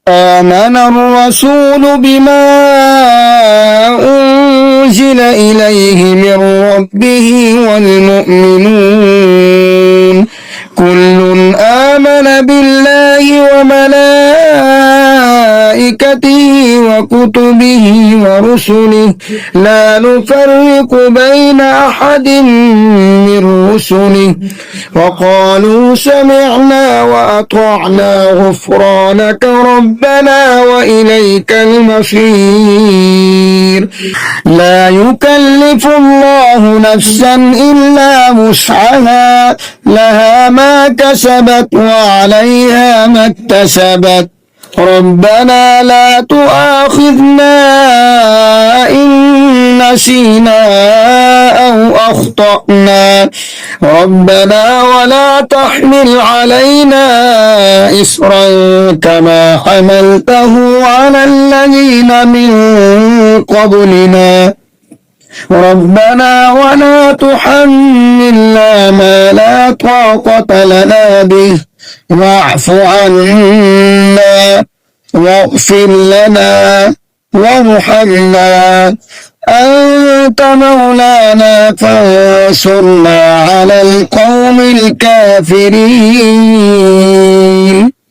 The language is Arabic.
آمن الرسول بما أنزل إليه من ربه والمؤمنون كل آمن بالله وملائكته وكتبه ورسله لا نفرق بين أحد من رسله وقالوا سمعنا وأطعنا غفرانك ربنا وإليك المصير. لا يكلف الله نفسا إلا وسعها لها ما كسبت وعليها ما اكتسبت ربنا لا تؤاخذنا إن نسينا أو أخطأنا ربنا ولا تحمل علينا إصرا كما حملته على الذين من قبلنا ربنا ولا تحملنا ما لا طاقة لنا به واعف عنا واغفر لنا وارحمنا أنت مولانا فانصرنا على القوم الكافرين.